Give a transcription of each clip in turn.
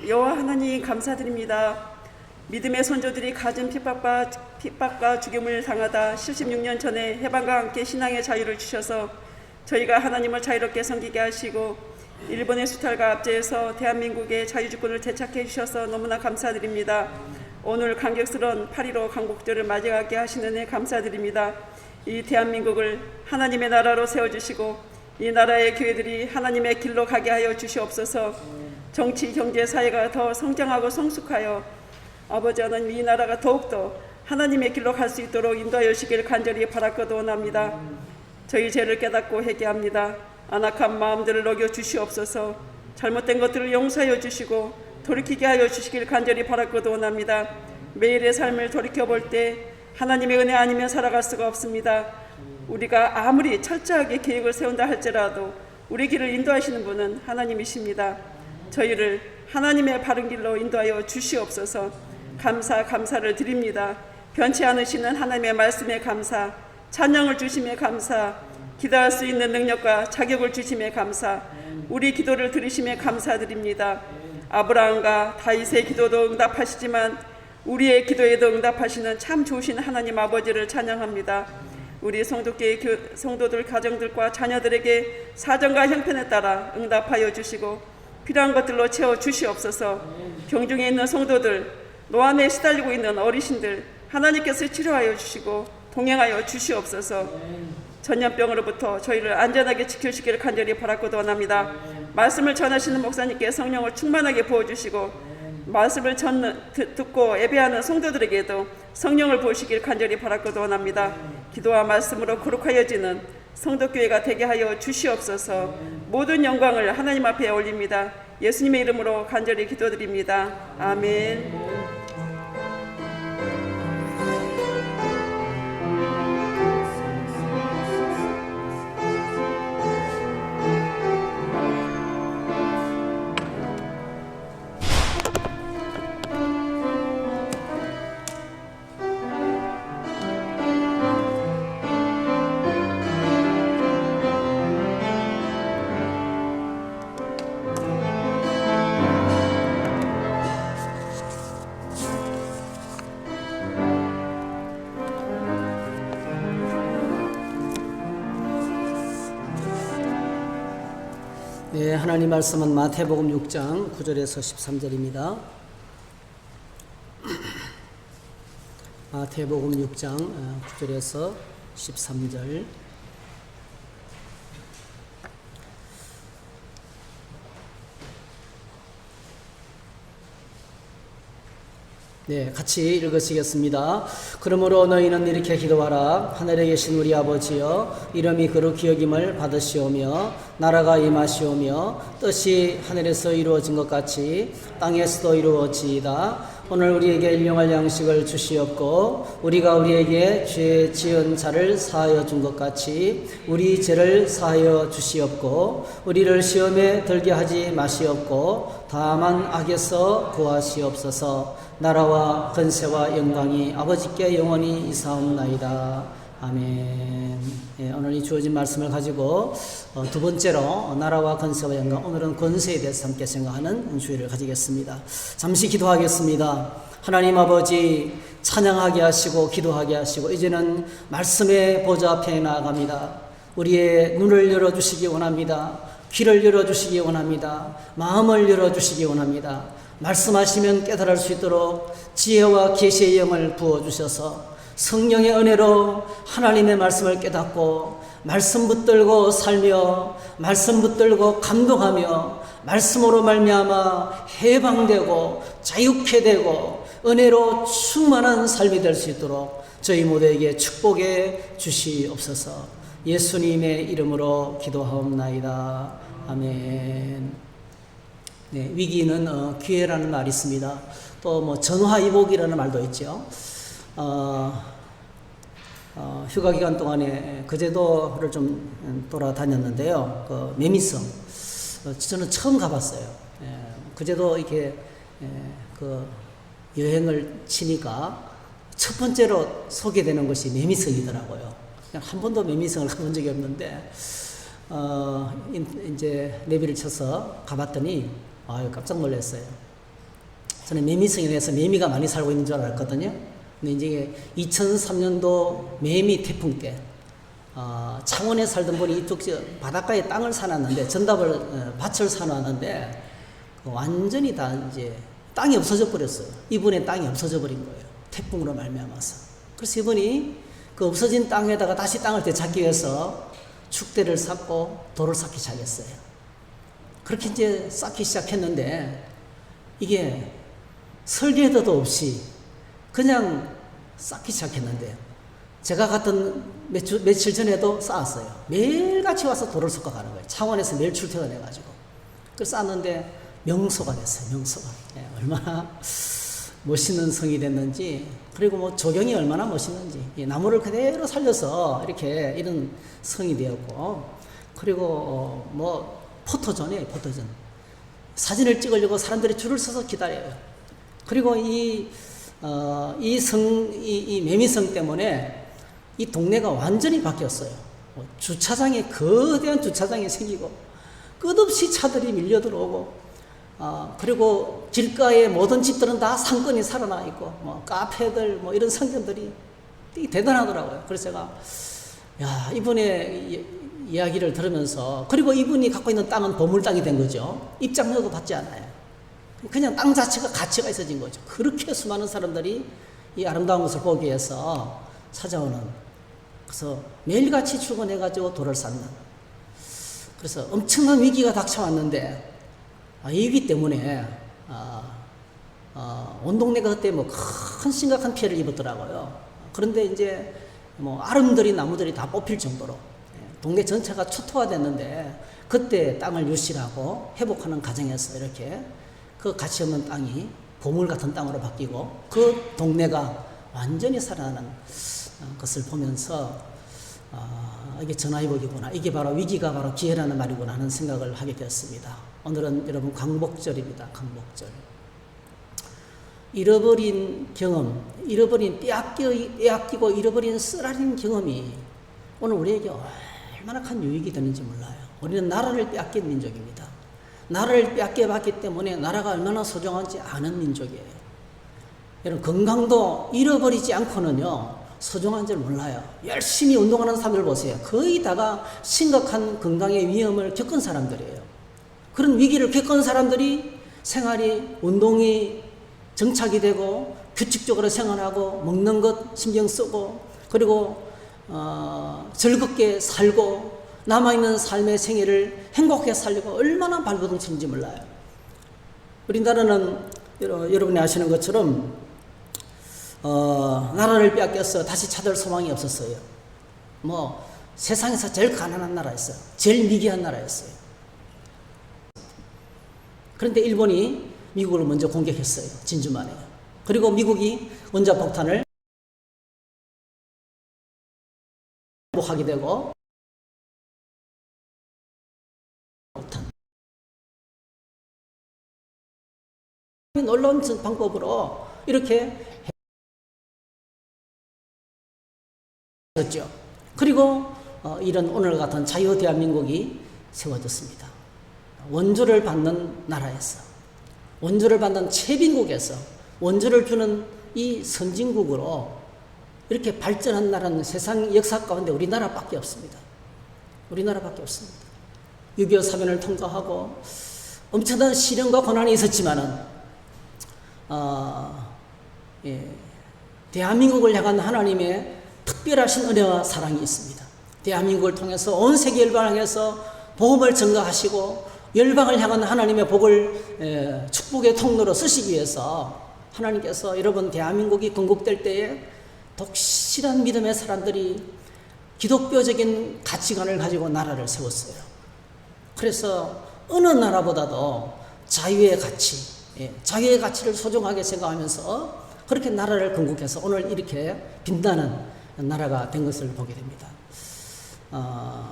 여호와 하나님 감사드립니다. 믿음의 선조들이 갖은 핍박과 죽임을 당하다 76년 전에 해방과 함께 신앙의 자유를 주셔서 저희가 하나님을 자유롭게 섬기게 하시고 일본의 수탈과 압제에서 대한민국의 자유주권을 되찾게 해주셔서 너무나 감사드립니다. 오늘 감격스러운 8.15 광복절을 맞이하게 하시는 데 감사드립니다. 이 대한민국을 하나님의 나라로 세워주시고 이 나라의 교회들이 하나님의 길로 가게 하여 주시옵소서. 정치, 경제, 사회가 더 성장하고 성숙하여 아버지 하나님 이 나라가 더욱더 하나님의 길로 갈 수 있도록 인도하여 주시길 간절히 바라고도 원합니다. 저희 죄를 깨닫고 회개합니다. 안악한 마음들을 녹여 주시옵소서. 잘못된 것들을 용서하여 주시고 돌이키게 하여 주시길 간절히 바라고도 원합니다. 매일의 삶을 돌이켜볼 때 하나님의 은혜 아니면 살아갈 수가 없습니다. 우리가 아무리 철저하게 계획을 세운다 할지라도 우리 길을 인도하시는 분은 하나님이십니다. 저희를 하나님의 바른 길로 인도하여 주시옵소서. 감사를 드립니다. 변치 않으시는 하나님의 말씀에 감사, 찬양을 주심에 감사, 기도할 수 있는 능력과 자격을 주심에 감사, 우리 기도를 들으심에 감사드립니다. 아브라함과 다윗의 기도도 응답하시지만 우리의 기도에도 응답하시는 참 좋으신 하나님 아버지를 찬양합니다. 우리 성도교회 성도들 가정들과 자녀들에게 사정과 형편에 따라 응답하여 주시고 필요한 것들로 채워 주시옵소서. 경중에 있는 성도들, 노안에 시달리고 있는 어르신들 하나님께서 치료하여 주시고 동행하여 주시옵소서. 전염병으로부터 저희를 안전하게 지켜주시기를 간절히 바라고도 원합니다. 말씀을 전하시는 목사님께 성령을 충만하게 부어주시고 말씀을 듣고 예배하는 성도들에게도 성령을 부으시길 간절히 바라고도 원합니다. 기도와 말씀으로 거룩하여지는 성도교회가 되게 하여 주시옵소서. 모든 영광을 하나님 앞에 올립니다. 예수님의 이름으로 간절히 기도드립니다. 아멘. 네, 하나님 말씀은 마태복음 6장 9절에서 13절입니다. 마태복음 6장 9절에서 13절. 네, 같이 읽으시겠습니다. 그러므로 너희는 이렇게 기도하라. 하늘에 계신 우리 아버지여, 이름이 거룩히 여김을 받으시오며 나라가 임하시오며 뜻이 하늘에서 이루어진 것 같이 땅에서도 이루어지이다. 오늘 우리에게 일용할 양식을 주시옵고 우리가 우리에게 죄 지은 자를 사하여 준 것 같이 우리 죄를 사하여 주시옵고 우리를 시험에 들게 하지 마시옵고 다만 악에서 구하시옵소서. 나라와 권세와 영광이 아버지께 영원히 이사옵나이다. 아멘. 예, 오늘 이 주어진 말씀을 가지고 두 번째로 나라와 권세와 영광, 오늘은 권세에 대해서 함께 생각하는 주의를 가지겠습니다. 잠시 기도하겠습니다. 하나님 아버지, 찬양하게 하시고 기도하게 하시고 이제는 말씀의 보좌 앞에 나아갑니다. 우리의 눈을 열어주시기 원합니다. 귀를 열어주시기 원합니다. 마음을 열어주시기 원합니다. 말씀하시면 깨달을 수 있도록 지혜와 계시의 영을 부어주셔서 성령의 은혜로 하나님의 말씀을 깨닫고 말씀 붙들고 살며 말씀 붙들고 감동하며 말씀으로 말미암아 해방되고 자유케 되고 은혜로 충만한 삶이 될 수 있도록 저희 모두에게 축복해 주시옵소서. 예수님의 이름으로 기도하옵나이다. 아멘. 네, 위기는 기회라는 말이 있습니다. 또 뭐 전화위복이라는 말도 있죠. 휴가 기간 동안에 거제도를 좀 돌아다녔는데요. 그 매미성, 저는 처음 가봤어요. 거제도 이렇게 그 여행을 치니까 첫 번째로 소개되는 것이 매미성이더라고요. 그냥 한 번도 매미성을 가본 적이 없는데 이제 내비를 쳐서 가봤더니 깜짝 놀랐어요. 저는 매미성에 대해서 매미가 많이 살고 있는 줄 알았거든요. 근데 이제 2003년도 매미 태풍 때 창원에 살던 분이 이쪽 바닷가에 땅을 사놨는데 밭을 사놨는데 완전히 다 이제 땅이 없어져 버렸어요. 이분의 땅이 없어져 버린 거예요. 태풍으로 말미암아서. 그래서 이분이 그 없어진 땅에다가 다시 땅을 되찾기 위해서 축대를 쌓고 돌을 쌓기 시작했어요. 그렇게 이제 쌓기 시작했는데 이게 설계도도 없이 그냥 쌓기 시작했는데 제가 갔던 며칠 전에도 쌓았어요. 매일같이 와서 돌을 섞어 가는 거예요. 창원에서 매일 출퇴근해가지고. 그래서 쌓았는데 명소가 됐어요. 명소가. 예, 얼마나 멋있는 성이 됐는지, 그리고 뭐 조경이 얼마나 멋있는지, 이 나무를 그대로 살려서 이렇게 이런 성이 되었고, 그리고 뭐 포토존이에요. 포토존. 사진을 찍으려고 사람들이 줄을 서서 기다려요. 그리고 이 매미성 때문에 이 동네가 완전히 바뀌었어요. 주차장에, 거대한 주차장이 생기고, 끝없이 차들이 밀려 들어오고, 그리고 길가에 모든 집들은 다 상권이 살아나 있고, 뭐 카페들, 뭐 이런 상점들이 되게 대단하더라고요. 그래서 제가, 야, 이분의 이야기를 들으면서, 그리고 이분이 갖고 있는 땅은 보물 땅이 된 거죠. 입장료도 받지 않아요. 그냥 땅 자체가 가치가 있어진 거죠. 그렇게 수많은 사람들이 이 아름다운 것을 보기 위해서 찾아오는, 그래서 매일같이 출근해가지고 돌을 쌓는, 그래서 엄청난 위기가 닥쳐왔는데, 이 위기 때문에 온 동네가 그때 뭐 큰 심각한 피해를 입었더라고요. 그런데 이제 뭐 아름드리 나무들이 다 뽑힐 정도로 동네 전체가 초토화됐는데, 그때 땅을 유실하고 회복하는 과정에서 이렇게 그 가치 없는 땅이 보물 같은 땅으로 바뀌고 그 동네가 완전히 살아나는 것을 보면서 이게 전화위복이구나, 이게 바로 위기가 바로 기회라는 말이구나 하는 생각을 하게 되었습니다. 오늘은 여러분 광복절입니다. 광복절. 잃어버린 경험, 잃어버린 빼앗기고 잃어버린 쓰라린 경험이 오늘 우리에게 얼마나 큰 유익이 되는지 몰라요. 우리는 나라를 빼앗긴 민족입니다. 나라를 빼앗겨봤기 때문에 나라가 얼마나 소중한지 아는 민족이에요. 여러분, 건강도 잃어버리지 않고는요 소중한 줄 몰라요. 열심히 운동하는 사람들 보세요. 거의 다가 심각한 건강의 위험을 겪은 사람들이에요. 그런 위기를 겪은 사람들이 생활이, 운동이 정착이 되고 규칙적으로 생활하고 먹는 것 신경 쓰고, 그리고 즐겁게 살고 남아있는 삶의 생애를 행복하게 살려고 얼마나 발버둥치는지 몰라요. 우리나라는 여러분이 아시는 것처럼 나라를 빼앗겨서 다시 찾을 소망이 없었어요. 뭐 세상에서 제일 가난한 나라였어요. 제일 미개한 나라였어요. 그런데 일본이 미국을 먼저 공격했어요. 진주만에. 그리고 미국이 원자폭탄을 하게 되고, 놀라운 방법으로 이렇게 했죠. 그리고 이런 오늘 같은 자유 대한민국이 세워졌습니다. 원조를 받는 나라에서, 원조를 받는 최빈국에서 원조를 주는 이 선진국으로 이렇게 발전한 나라는 세상 역사 가운데 우리나라밖에 없습니다. 우리나라밖에 없습니다. 6.25 사변을 통과하고 엄청난 시련과 고난이 있었지만은 대한민국을 향한 하나님의 특별하신 은혜와 사랑이 있습니다. 대한민국을 통해서 온 세계 열방을 향해서 복음을 전가하시고 열방을 향한 하나님의 복을 축복의 통로로 쓰시기 위해서 하나님께서 여러분 대한민국이 건국될 때에 독실한 믿음의 사람들이 기독교적인 가치관을 가지고 나라를 세웠어요. 그래서 어느 나라보다도 자유의 가치, 자유의 가치를 소중하게 생각하면서 그렇게 나라를 건국해서 오늘 이렇게 빛나는 나라가 된 것을 보게 됩니다.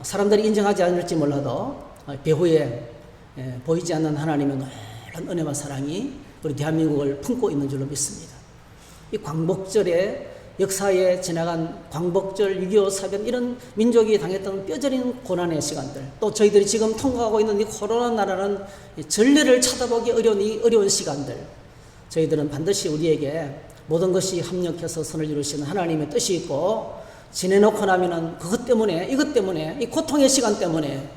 사람들이 인정하지 않을지 몰라도 배후에 보이지 않는 하나님의 놀라운 은혜와 사랑이 우리 대한민국을 품고 있는 줄로 믿습니다. 이 광복절에 역사에 지나간 광복절, 6.25 사변, 이런 민족이 당했던 뼈저린 고난의 시간들, 또 저희들이 지금 통과하고 있는 이 코로나 나라는 전례를 찾아보기 어려운 이 어려운 시간들, 저희들은 반드시 우리에게 모든 것이 합력해서 선을 이루시는 하나님의 뜻이 있고, 지내놓고 나면은 그것 때문에, 이것 때문에, 이 고통의 시간 때문에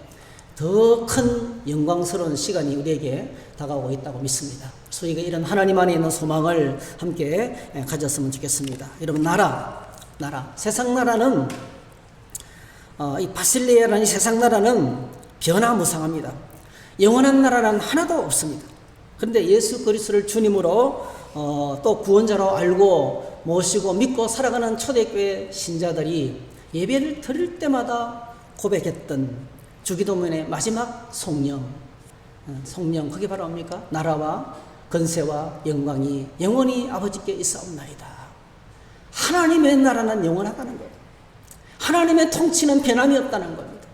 더 큰 영광스러운 시간이 우리에게 다가오고 있다고 믿습니다. 그래서 우리가 이런 하나님 안에 있는 소망을 함께 가졌으면 좋겠습니다. 여러분, 나라, 세상 나라는 이 바실레아라는 이 세상 나라는 변화무쌍합니다. 영원한 나라는 하나도 없습니다. 그런데 예수 그리스도를 주님으로 또 구원자로 알고 모시고 믿고 살아가는 초대교회 신자들이 예배를 드릴 때마다 고백했던 주기도문의 마지막 성령, 그게 바로 뭡니까? 나라와 건세와 영광이 영원히 아버지께 있사옵나이다. 하나님의 나라는 영원하다는 거예요. 하나님의 통치는 변함이 없다는 겁니다.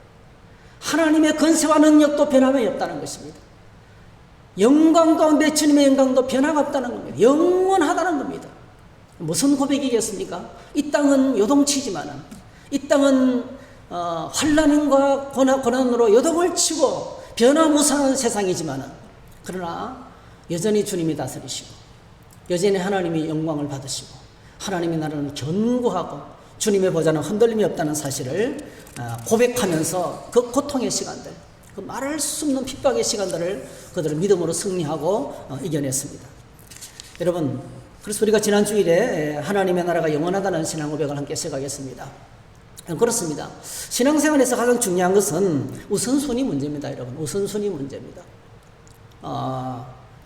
하나님의 건세와 능력도 변함이 없다는 것입니다. 영광 가운데 주님의 영광도 변화가 없다는 겁니다. 영원하다는 겁니다. 무슨 고백이겠습니까? 이 땅은 요동치지만은, 이 땅은 환난과 고난으로 요동을 치고 변화무쌍한 세상이지만은, 그러나 여전히 주님이 다스리시고, 여전히 하나님이 영광을 받으시고, 하나님의 나라는 견고하고 주님의 보좌는 흔들림이 없다는 사실을 고백하면서 그 고통의 시간들, 그 말할 수 없는 핍박의 시간들을 그들을 믿음으로 승리하고 이겨냈습니다. 여러분, 그래서 우리가 지난 주일에 하나님의 나라가 영원하다는 신앙 고백을 함께 시작하겠습니다. 그렇습니다. 신앙생활에서 가장 중요한 것은 우선순위 문제입니다. 여러분, 우선순위 문제입니다.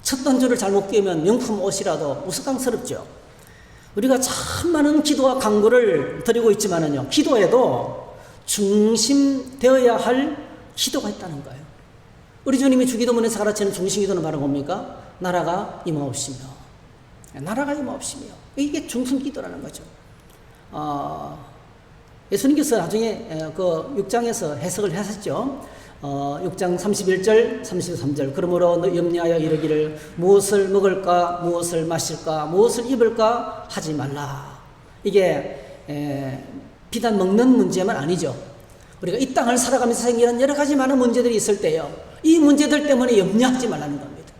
첫 단추를 잘못 끼우면 명품 옷이라도 우스꽝스럽죠. 우리가 참 많은 기도와 간구를 드리고 있지만은요, 기도에도 중심되어야 할 기도가 있다는 거예요. 우리 주님이 주기도문에서 가르치는 중심기도는 바로 뭡니까? 나라가 임하옵시며, 이게 중심기도라는 거죠. 예수님께서 나중에 그 6장에서 해석을 하셨죠. 6장 31절, 33절. 그러므로 너 염려하여 이르기를 무엇을 먹을까, 무엇을 마실까, 무엇을 입을까 하지 말라. 이게 비단 먹는 문제만 아니죠. 우리가 이 땅을 살아가면서 생기는 여러 가지 많은 문제들이 있을 때요, 이 문제들 때문에 염려하지 말라는 겁니다.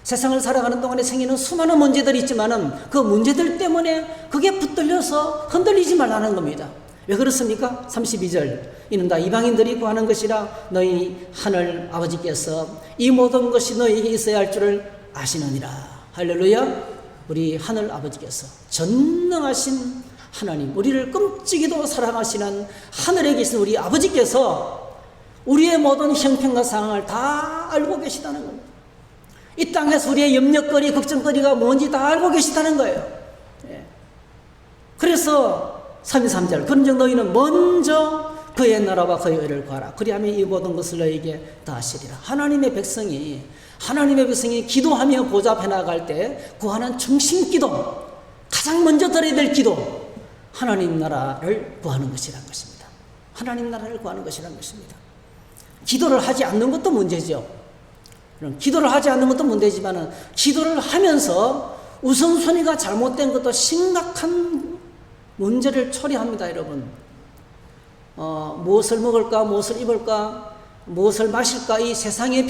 세상을 살아가는 동안에 생기는 수많은 문제들이 있지만은 그 문제들 때문에 그게 붙들려서 흔들리지 말라는 겁니다. 왜 그렇습니까? 32절. 이는 다 이방인들이 구하는 것이라 너희 하늘 아버지께서 이 모든 것이 너희에게 있어야 할 줄을 아시느니라. 할렐루야. 우리 하늘 아버지께서, 전능하신 하나님, 우리를 끔찍이도 사랑하시는 하늘에 계신 우리 아버지께서 우리의 모든 형편과 상황을 다 알고 계시다는 겁니다. 이 땅에서 우리의 염려거리, 걱정거리가 뭔지 다 알고 계시다는 거예요. 그래서 33절. 그런즉 너희는 먼저 그의 나라와 그의 의를 구하라. 그리하면 이 모든 것을 너희에게 다 하시리라. 하나님의 백성이 기도하며 보좌 앞에 나아갈 때 구하는 중심 기도, 가장 먼저 드려야 될 기도, 하나님 나라를 구하는 것이라는 것입니다. 하나님 나라를 구하는 것이라는 것입니다. 기도를 하지 않는 것도 문제죠. 기도를 하지 않는 것도 문제지만, 기도를 하면서 우선순위가 잘못된 것도 심각한 문제를 초래합니다. 여러분, 무엇을 먹을까, 무엇을 입을까, 무엇을 마실까, 이 세상의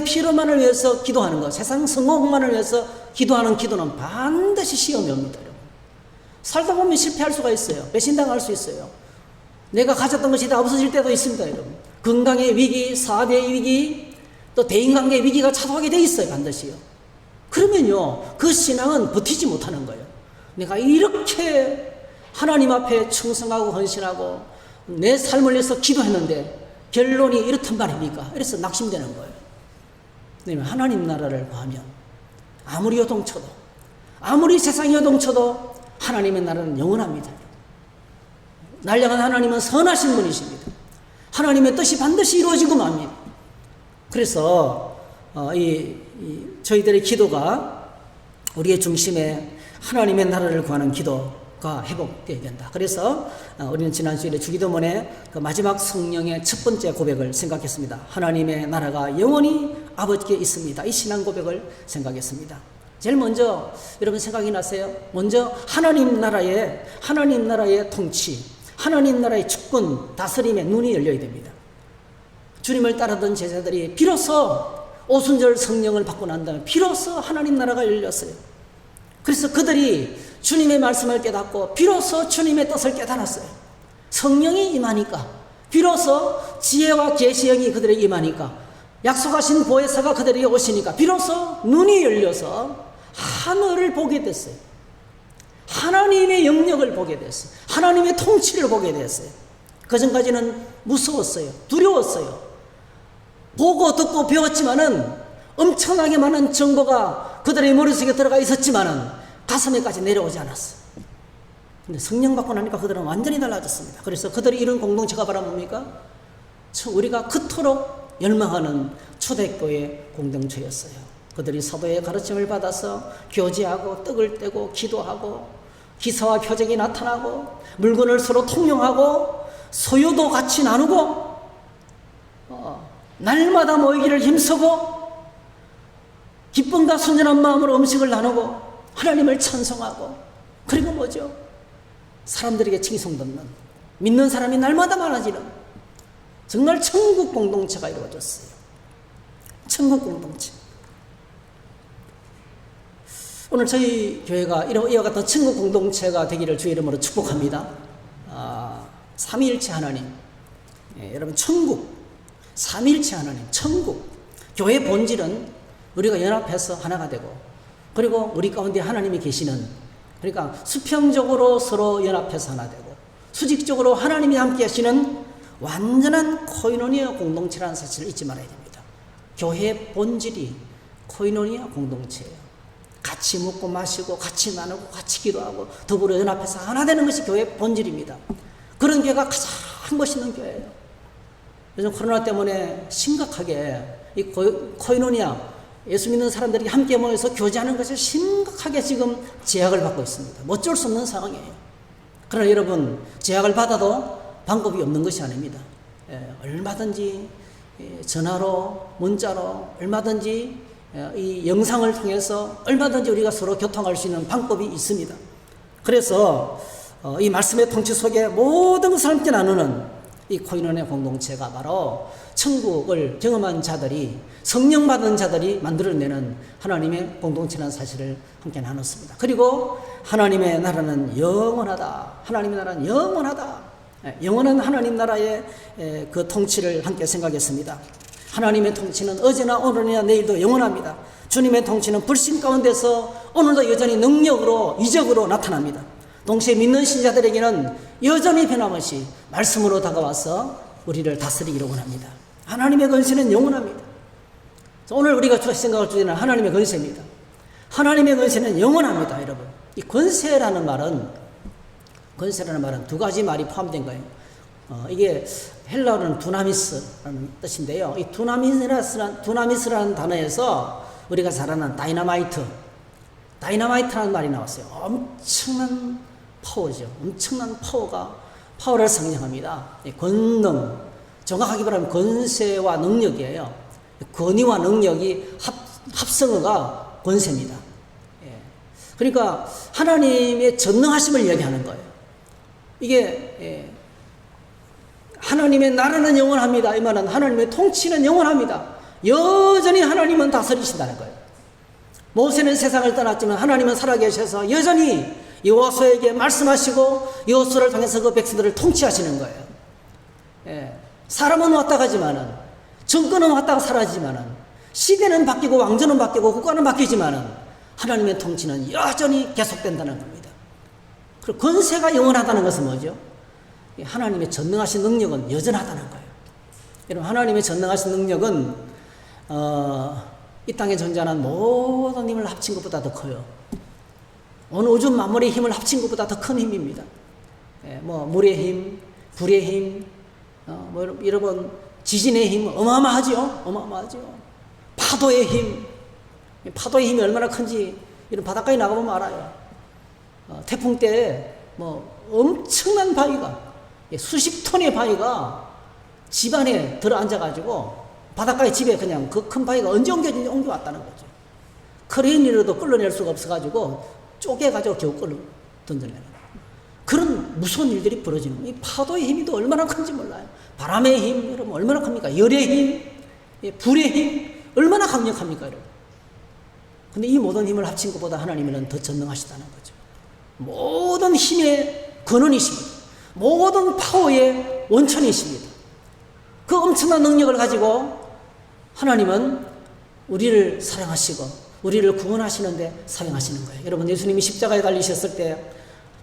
필요만을 위해서 기도하는 것, 세상 성공만을 위해서 기도하는 기도는 반드시 시험이 옵니다. 여러분, 살다 보면 실패할 수가 있어요. 배신당할 수 있어요. 내가 가졌던 것이 다 없어질 때도 있습니다. 여러분, 건강의 위기, 사업의 위기, 또 대인관계의 위기가 찾아오게 돼 있어요. 반드시요. 그러면요, 그 신앙은 버티지 못하는 거예요. 내가 이렇게 하나님 앞에 충성하고 헌신하고 내 삶을 위해서 기도했는데 결론이 이렇단 말입니까? 이래서 낙심되는 거예요. 왜냐하면 하나님 나라를 구하면 아무리 요동쳐도, 아무리 세상이 요동쳐도 하나님의 나라는 영원합니다. 날 향한 하나님은 선하신 분이십니다. 하나님의 뜻이 반드시 이루어지고 맙니다. 그래서 저희들의 기도가 우리의 중심에 하나님의 나라를 구하는 기도가 회복되어야 된다. 그래서 우리는 지난 주일에 주기도문의 그 마지막 성령의 첫 번째 고백을 생각했습니다. 하나님의 나라가 영원히 아버지께 있습니다. 이 신앙 고백을 생각했습니다. 제일 먼저 여러분 생각이 나세요? 먼저 하나님 나라의 통치, 하나님 나라의 주권, 다스림에 눈이 열려야 됩니다. 주님을 따르던 제자들이 비로소 오순절 성령을 받고 난 다음에 비로소 하나님 나라가 열렸어요. 그래서 그들이 주님의 말씀을 깨닫고 비로소 주님의 뜻을 깨달았어요. 성령이 임하니까, 비로소 지혜와 계시형이 그들에게 임하니까, 약속하신 보혜사가 그들에게 오시니까 비로소 눈이 열려서 하늘을 보게 됐어요. 하나님의 영역을 보게 됐어요. 하나님의 통치를 보게 됐어요. 그전까지는 무서웠어요. 두려웠어요. 보고 듣고 배웠지만은 엄청나게 많은 정보가 그들의 머릿속에 들어가 있었지만은 가슴에까지 내려오지 않았어요. 근데 성령 받고 나니까 그들은 완전히 달라졌습니다. 그래서 그들이 이룬 공동체가 바로 뭡니까? 우리가 그토록 열망하는 초대교회 공동체였어요. 그들이 사도의 가르침을 받아서 교제하고 떡을 떼고 기도하고 기사와 표적이 나타나고 물건을 서로 통용하고 소유도 같이 나누고 날마다 모이기를 힘쓰고 기쁨과 순전한 마음으로 음식을 나누고 하나님을 찬송하고, 그리고 뭐죠? 사람들에게 칭송받는, 믿는 사람이 날마다 많아지는 정말 천국 공동체가 이루어졌어요. 천국 공동체. 오늘 저희 교회가 이와 같은 천국 공동체가 되기를 주의 이름으로 축복합니다. 삼위일체 하나님, 여러분, 천국, 삼위일체 하나님, 천국. 교회 본질은 우리가 연합해서 하나가 되고, 그리고 우리 가운데 하나님이 계시는, 그러니까 수평적으로 서로 연합해서 하나 되고, 수직적으로 하나님이 함께 하시는 완전한 코이노니아 공동체라는 사실을 잊지 말아야 됩니다. 교회의 본질이 코이노니아 공동체예요. 같이 먹고 마시고 같이 나누고 같이 기도하고 더불어 연합해서 하나 되는 것이 교회의 본질입니다. 그런 교회가 가장 멋있는 교회예요. 요즘 코로나 때문에 심각하게 이 코이노니아, 예수 믿는 사람들이 함께 모여서 교제하는 것을 심각하게 지금 제약을 받고 있습니다. 어쩔 수 없는 상황이에요. 그러나 여러분, 제약을 받아도 방법이 없는 것이 아닙니다. 얼마든지 전화로, 문자로, 얼마든지 이 영상을 통해서 얼마든지 우리가 서로 교통할 수 있는 방법이 있습니다. 그래서 이 말씀의 통치 속에 모든 것을 함께 나누는 이 코이노니아 공동체가 바로 천국을 경험한 자들이, 성령 받은 자들이 만들어내는 하나님의 공동체라는 사실을 함께 나눴습니다. 그리고 하나님의 나라는 영원하다. 하나님의 나라는 영원하다. 영원한 하나님 나라의 그 통치를 함께 생각했습니다. 하나님의 통치는 어제나 오늘이나 내일도 영원합니다. 주님의 통치는 불신 가운데서 오늘도 여전히 능력으로, 이적으로 나타납니다. 동시에 믿는 신자들에게는 여전히 변함없이 말씀으로 다가와서 우리를 다스리기를 원합니다. 하나님의 권세는 영원합니다. 오늘 우리가 생각할 주제는 하나님의 권세입니다. 하나님의 권세는 영원합니다, 여러분. 이 권세라는 말은 두 가지 말이 포함된 거예요. 이게 헬라어로는 두나미스라는 뜻인데요. 이 두나미스라는 단어에서 우리가 잘 아는 다이너마이트라는 말이 나왔어요. 엄청난 파워죠. 엄청난 파워를 상징합니다. 권능, 정확하게 말하면 권세와 능력이에요. 권위와 능력이 합성어가 권세입니다. 그러니까 하나님의 전능하심을 이야기하는 거예요. 이게 하나님의 나라는 영원합니다. 이 말은 하나님의 통치는 영원합니다. 여전히 하나님은 다스리신다는 거예요. 모세는 세상을 떠났지만 하나님은 살아계셔서 여전히 여호수아에게 말씀하시고 여호수아를 통해서 그 백성들을 통치하시는 거예요. 사람은 왔다 가지만은, 정권은 왔다가 사라지지만은, 시대는 바뀌고 왕조는 바뀌고 국가는 바뀌지만은 하나님의 통치는 여전히 계속된다는 겁니다. 그리고 권세가 영원하다는 것은 뭐죠? 하나님의 전능하신 능력은 여전하다는 거예요. 여러분, 하나님의 전능하신 능력은 이 땅에 존재하는 모든 힘을 합친 것보다 더 커요. 온 우주 만물의 힘을 합친 것보다 더 큰 힘입니다. 물의 힘, 불의 힘, 여러분, 지진의 힘 어마어마하죠. 파도의 힘이 얼마나 큰지 이런 바닷가에 나가보면 알아요. 태풍 때 엄청난 바위가, 수십 톤의 바위가 집 안에 들어앉아가지고 바닷가에 집에 그냥 그 큰 바위가 언제 옮겨왔다는 거죠. 크레인이라도 끌어낼 수가 없어가지고 쪼개가지고 겨우 끌어 던져내는 그런 무서운 일들이 벌어지는 거예요. 이 파도의 힘이 또 얼마나 큰지 몰라요. 바람의 힘, 여러분 얼마나 큽니까? 열의 힘, 불의 힘 얼마나 강력합니까, 여러분? 근데 이 모든 힘을 합친 것보다 하나님은 더 전능하시다는 거죠. 모든 힘의 근원이십니다. 모든 파워의 원천이십니다. 그 엄청난 능력을 가지고 하나님은 우리를 사랑하시고 우리를 구원하시는데 사용하시는 거예요. 여러분, 예수님이 십자가에 달리셨을 때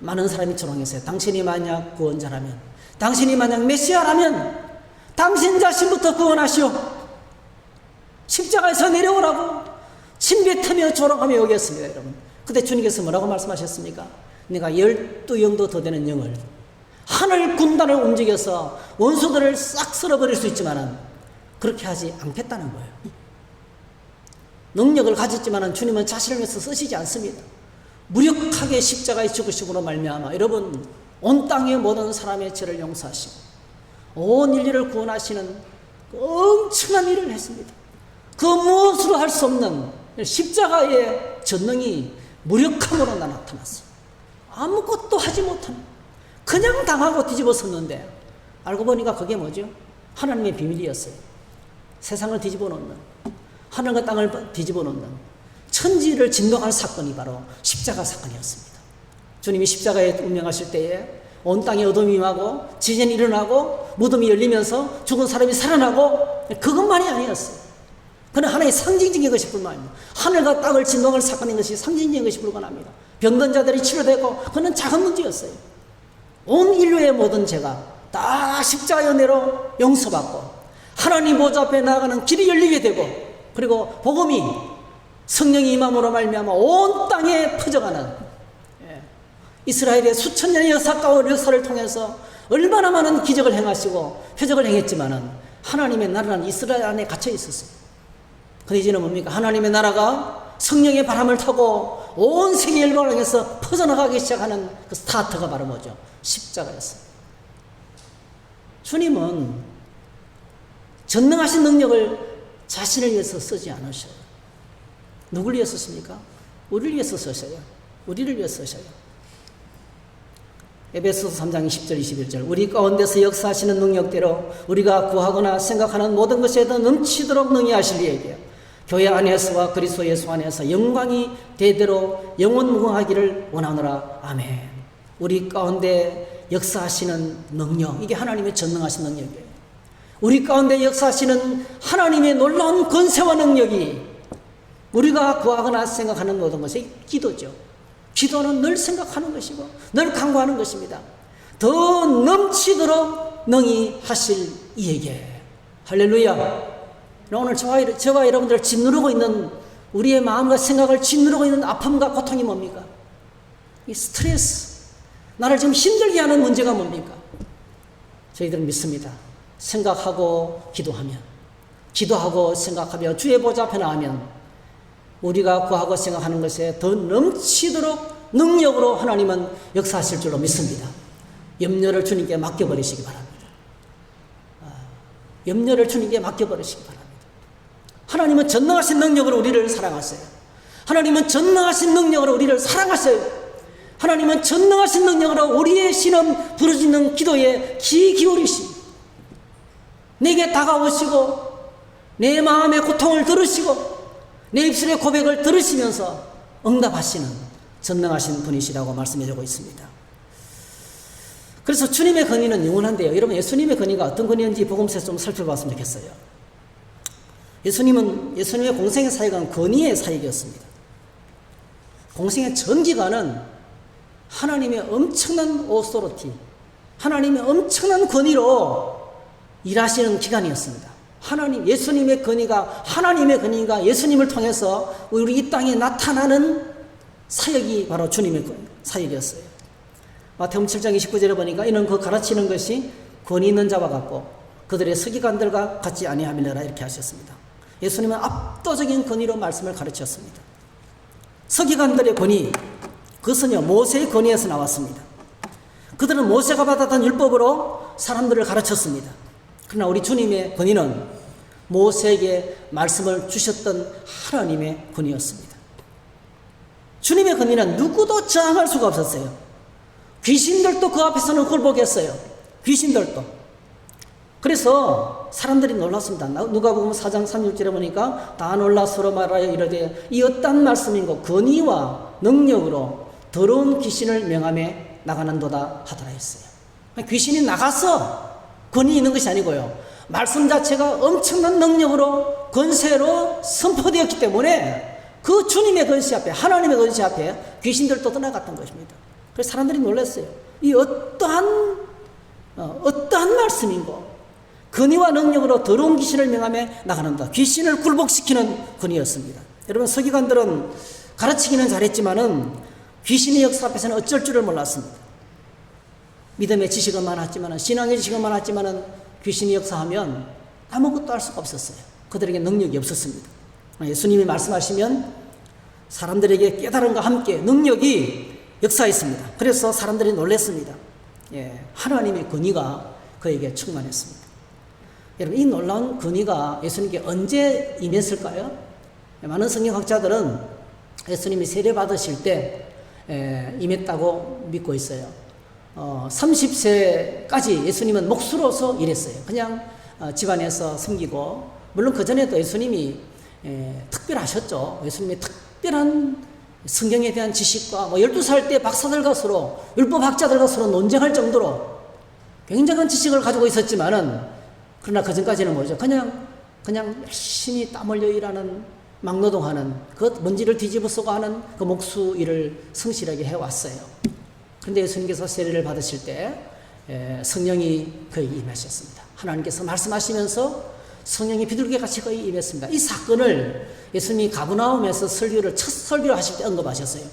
많은 사람이 조롱했어요. 당신이 만약 구원자라면, 당신이 만약 메시아라면 당신 자신부터 구원하시오. 십자가에서 내려오라고 침뱉으며 조롱하며 여겼습니다, 여러분. 그때 주님께서 뭐라고 말씀하셨습니까? 내가 12영도 더 되는 영을 하늘 군단을 움직여서 원수들을 싹 쓸어버릴 수 있지만은 그렇게 하지 않겠다는 거예요. 능력을 가졌지만은 주님은 자신을 위해서 쓰시지 않습니다. 무력하게 십자가에 죽으심으로 말미암아 여러분 온 땅의 모든 사람의 죄를 용서하시고 온 인류를 구원하시는 그 엄청난 일을 했습니다. 그 무엇으로 할 수 없는 십자가의 전능이 무력함으로 나타났어요. 아무것도 하지 못하는, 그냥 당하고 뒤집어섰는데 알고 보니까 그게 뭐죠? 하나님의 비밀이었어요. 세상을 뒤집어 놓는, 하늘과 땅을 뒤집어 놓는 천지를 진동할 사건이 바로 십자가 사건이었습니다. 주님이 십자가에 운명하실 때에 온 땅에 어둠이 임하고 지진이 일어나고 무덤이 열리면서 죽은 사람이 살아나고 그것만이 아니었어요. 그는 하나의 상징적인 것이 불만입니다. 하늘과 땅을 진동할 사건인 것이 상징적인 것이 불가능합니다. 병든 자들이 치료되고 그는 작은 문제였어요. 온 인류의 모든 죄가 다 십자가의 은혜로 용서받고 하나님 보좌 앞에 나아가는 길이 열리게 되고 그리고 복음이 성령이 임함으로 말미암아 온 땅에 퍼져가는 이스라엘의 수천 년의 역사를 통해서 얼마나 많은 기적을 행하시고 표적을 행했지만은 하나님의 나라는 이스라엘 안에 갇혀 있었어요. 근데 이제는 뭡니까? 하나님의 나라가 성령의 바람을 타고 온 세계 열방을 향해서 퍼져나가기 시작하는 그 스타트가 바로 뭐죠? 십자가였어요. 주님은 전능하신 능력을 자신을 위해서 쓰지 않으셔요. 누굴 위해서 씁니까? 우리를 위해서 쓰셔요. 우리를 위해서 쓰셔요. 에베소서 3장 10절 21절 우리 가운데서 역사하시는 능력대로 우리가 구하거나 생각하는 모든 것에 더 넘치도록 능히 하실 이에게 교회 안에서와 그리스도 예수 안에서 영광이 대대로 영원무궁하기를 원하노라. 아멘. 우리 가운데 역사하시는 능력, 이게 하나님의 전능하신 능력이에요. 우리 가운데 역사하시는 하나님의 놀라운 권세와 능력이 우리가 구하거나 생각하는 모든 것이 기도죠. 기도는 늘 생각하는 것이고 늘 간구하는 것입니다. 더 넘치도록 능히 하실 이에게. 할렐루야. 오늘 저와 여러분들 짓누르고 있는 우리의 마음과 생각을 짓누르고 있는 아픔과 고통이 뭡니까? 이 스트레스, 나를 지금 힘들게 하는 문제가 뭡니까? 저희들은 믿습니다. 생각하고 기도하면, 기도하고 생각하며 주의 보좌 앞에 나가면 우리가 구하고 생각하는 것에 더 넘치도록 능력으로 하나님은 역사하실 줄로 믿습니다. 염려를 주님께 맡겨버리시기 바랍니다. 염려를 주님께 맡겨버리시기 바랍니다. 하나님은 전능하신 능력으로 우리를 사랑하세요. 하나님은 전능하신 능력으로 우리를 사랑하세요. 하나님은 전능하신 능력으로 우리의 신음 부르짖는 기도에 귀 기울이시 내게 다가오시고 내 마음의 고통을 들으시고 내 입술의 고백을 들으시면서 응답하시는 전능하신 분이시라고 말씀해주고 있습니다. 그래서 주님의 권위는 영원한데요. 여러분, 예수님의 권위가 어떤 권위인지 복음서에서 좀 살펴봤으면 좋겠어요. 예수님의 공생의 사역은 권위의 사역이었습니다. 공생의 전 기간은 하나님의 엄청난 오소리티, 하나님의 엄청난 권위로 일하시는 기간이었습니다. 예수님의 권위가, 하나님의 권위가 예수님을 통해서 우리 이 땅에 나타나는 사역이 바로 주님의 사역이었어요. 마태복음 7장 29절에 보니까 이는 그 가르치는 것이 권위 있는 자와 같고 그들의 서기관들과 같지 아니함이라 이렇게 하셨습니다. 예수님은 압도적인 권위로 말씀을 가르쳤습니다. 서기관들의 권위, 그것은요 모세의 권위에서 나왔습니다. 그들은 모세가 받았던 율법으로 사람들을 가르쳤습니다. 그러나 우리 주님의 권위는 모세에게 말씀을 주셨던 하나님의 권위였습니다. 주님의 권위는 누구도 저항할 수가 없었어요. 귀신들도 그 앞에서는 굴복했어요. 귀신들도. 그래서 사람들이 놀랐습니다. 누가복음 4장 36절에 보니까 다 놀라 서로 말하여 이르되 이 어떤 말씀인고 권위와 능력으로 더러운 귀신을 명함에 나가는도다 하더라 했어요. 귀신이 나가서 권위 있는 것이 아니고요. 말씀 자체가 엄청난 능력으로 권세로 선포되었기 때문에 그 주님의 권세 앞에, 하나님의 권세 앞에 귀신들도 떠나갔던 것입니다. 그래서 사람들이 놀랐어요. 이 어떠한 말씀인고 권위와 능력으로 더러운 귀신을 명함에 나가는다. 귀신을 굴복시키는 권위였습니다. 여러분, 서기관들은 가르치기는 잘했지만은 귀신의 역사 앞에서는 어쩔 줄을 몰랐습니다. 믿음의 지식은 많았지만은, 신앙의 지식은 많았지만은 귀신이 역사하면 아무것도 할 수가 없었어요. 그들에게 능력이 없었습니다. 예수님이 말씀하시면 사람들에게 깨달음과 함께 능력이 역사했습니다. 그래서 사람들이 놀랐습니다. 하나님의 권위가 그에게 충만했습니다. 여러분, 이 놀라운 권위가 예수님께 언제 임했을까요? 많은 성경학자들은 예수님이 세례받으실 때 임했다고 믿고 있어요. 30세까지 예수님은 목수로서 일했어요. 그냥 집안에서 섬기고, 물론 그 전에도 예수님이 특별하셨죠. 예수님의 특별한 성경에 대한 지식과 12살 때 박사들과 서로, 율법학자들과 서로 논쟁할 정도로 굉장한 지식을 가지고 있었지만은, 그러나 그 전까지는 뭐죠? 그냥 열심히 땀 흘려 일하는, 막노동하는, 그 먼지를 뒤집어 쓰고 하는 그 목수 일을 성실하게 해왔어요. 그런데 예수님께서 세례를 받으실 때 성령이 그에게 임하셨습니다. 하나님께서 말씀하시면서 성령이 비둘기같이 그에게 임했습니다. 이 사건을 예수님이 가브나움에서 첫 설교를 하실 때 언급하셨어요.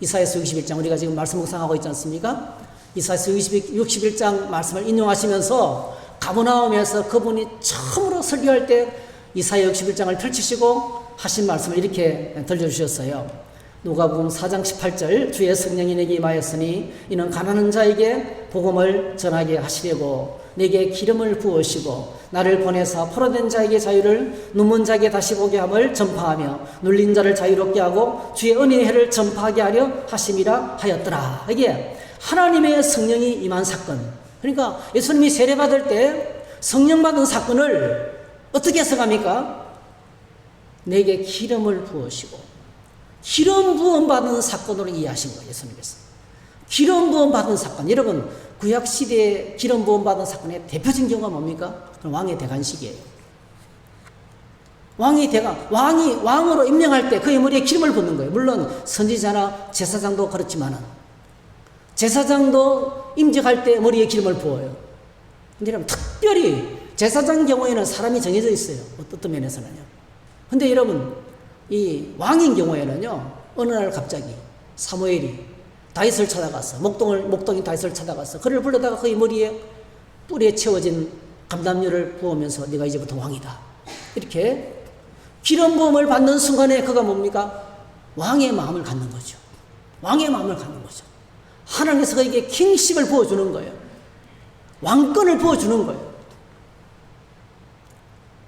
이사야서 61장, 우리가 지금 말씀 묵상하고 있지 않습니까? 이사야서 61장 말씀을 인용하시면서 가브나움에서 그분이 처음으로 설교할 때 이사야 61장을 펼치시고 하신 말씀을 이렇게 들려주셨어요. 누가복음 4장 18절, 주의 성령이 내게 임하였으니 이는 가난한 자에게 복음을 전하게 하시려고 내게 기름을 부으시고 나를 보내사 포로된 자에게 자유를, 눈먼 자에게 다시 보게 함을 전파하며 눌린 자를 자유롭게 하고 주의 은혜의 해를 전파하게 하려 하심이라 하였더라. 이게 하나님의 성령이 임한 사건. 그러니까 예수님이 세례받을 때 성령 받은 사건을 어떻게 해석합니까? 내게 기름을 부으시고, 기름 부음 받은 사건으로 이해하신 거예요. 예수님께서 기름 부음 받은 사건. 여러분, 구약 시대에 기름 부음 받은 사건의 대표적인 경우가 뭡니까? 왕의 대관식이에요. 왕이 왕으로 임명할 때 그의 머리에 기름을 붓는 거예요. 물론 선지자나 제사장도 그렇지만은, 제사장도 임직할 때 머리에 기름을 부어요. 근데 여러분, 특별히 제사장 경우에는 사람이 정해져 있어요. 어떤 면에서는요. 근데 여러분, 이 왕인 경우에는요, 어느 날 갑자기 사무엘이 다윗을 찾아가서, 목동이 다윗을 찾아가서 그를 불러다가 그의 머리에 뿔에 채워진 감람유를 부으면서 네가 이제부터 왕이다. 이렇게 기름 부음을 받는 순간에 그가 뭡니까? 왕의 마음을 갖는 거죠. 왕의 마음을 갖는 거죠. 하나님께서 그에게 킹십을 부어주는 거예요. 왕권을 부어주는 거예요.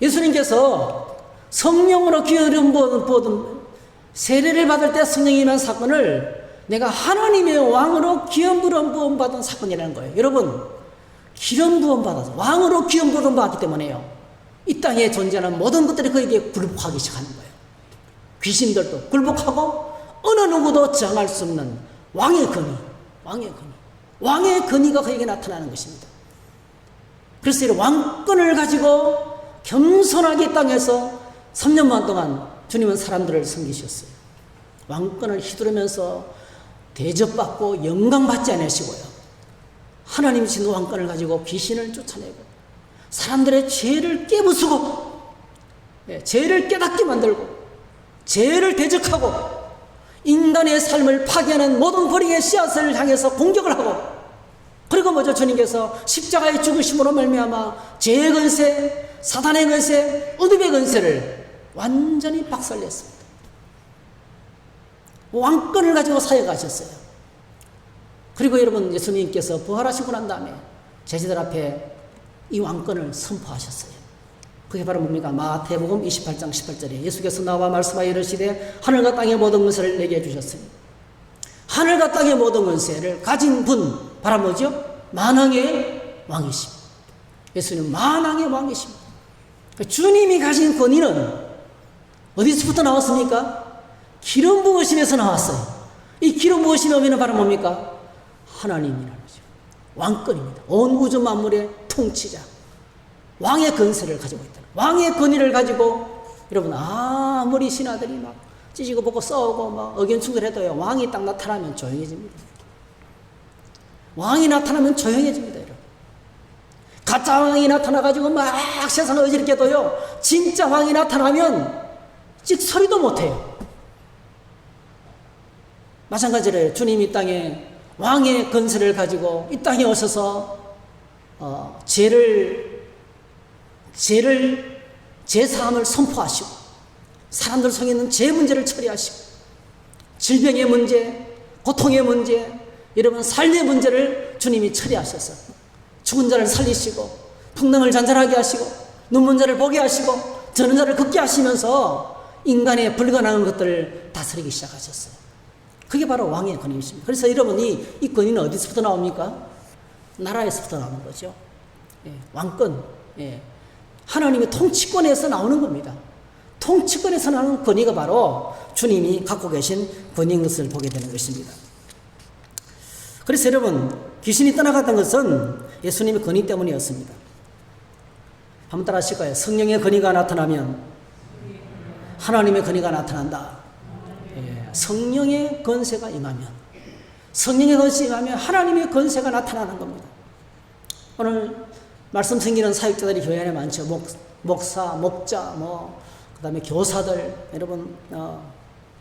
예수님께서 성령으로 기름 부어든 세례를 받을 때 성령이 임한 사건을 내가 하나님의 왕으로 기름 부음 받은 사건이라는 거예요. 여러분, 기름 부음 받아서 왕으로 기름 부음 받았기 때문에요, 이 땅에 존재하는 모든 것들이 그에게 굴복하기 시작하는 거예요. 귀신들도 굴복하고 어느 누구도 저항할 수 없는 왕의 권위가 그에게 나타나는 것입니다. 그래서 이 왕권을 가지고 겸손하게 이 땅에서 3년만 동안 주님은 사람들을 섬기셨어요. 왕권을 휘두르면서 대접받고 영광받지 않으시고요, 하나님 주신 왕권을 가지고 귀신을 쫓아내고 사람들의 죄를 깨부수고, 죄를 깨닫게 만들고 죄를 대적하고 인간의 삶을 파괴하는 모든 불의의 씨앗을 향해서 공격을 하고, 그리고 먼저 주님께서 십자가의 죽으심으로 말미암아 죄의 권세, 사단의 권세, 어둠의 권세를 완전히 박살냈습니다. 왕권을 가지고 사역하셨어요. 그리고 여러분, 예수님께서 부활하시고 난 다음에 제자들 앞에 이 왕권을 선포하셨어요. 그게 바로 뭡니까? 마태복음 28장 18절에 예수께서 나와 말씀하여 이르시되 하늘과 땅의 모든 권세를 내게 주셨으니, 하늘과 땅의 모든 권세를 가진 분, 바로 뭐죠? 만왕의 왕이십니다. 예수님은 만왕의 왕이십니다. 주님이 가진 권위는 어디서부터 나왔습니까? 기름 부으심에서 나왔어요. 이 기름 부으심의 의미는 바로 뭡니까? 하나님이라는 거죠. 왕권입니다. 온 우주 만물의 통치자. 왕의 권세를 가지고 있다. 왕의 권위를 가지고 여러분 아무리 신하들이 막 찢고 볶고 싸우고 막 의견 충돌해도요, 왕이 딱 나타나면 조용해집니다. 왕이 나타나면 조용해집니다, 여러분. 가짜 왕이 나타나가지고 막 세상을 어지럽게도요, 진짜 왕이 나타나면 찍 소리도 못해요. 마찬가지로 주님이 이 땅에 왕의 권세를 가지고 이 땅에 오셔서 제사함을 선포하시고 사람들 속에 있는 죄 문제를 처리하시고 질병의 문제, 고통의 문제, 여러분 삶의 문제를 주님이 처리하셔서 죽은 자를 살리시고 풍랑을 잔잔하게 하시고 눈먼 자를 보게 하시고 저는 자를 걷게 하시면서 인간의 불가능한 것들을 다스리기 시작하셨어요. 그게 바로 왕의 권위이십니다. 그래서 여러분이 이 권위는 어디서부터 나옵니까? 나라에서부터 나오는 거죠. 예, 왕권, 예, 하나님의 통치권에서 나오는 겁니다. 통치권에서 나오는 권위가 바로 주님이 갖고 계신 권위인 것을 보게 되는 것입니다. 그래서 여러분, 귀신이 떠나갔던 것은 예수님의 권위 때문이었습니다. 한번 따라 하실 거예요. 성령의 권위가 나타나면 하나님의 권위가 나타난다. 예, 성령의 권세가 임하면, 성령의 권세가 임하면 하나님의 권세가 나타나는 겁니다. 오늘 말씀 섬기는 사역자들이 교회 안에 많죠. 목사, 목자, 그 다음에 교사들, 여러분,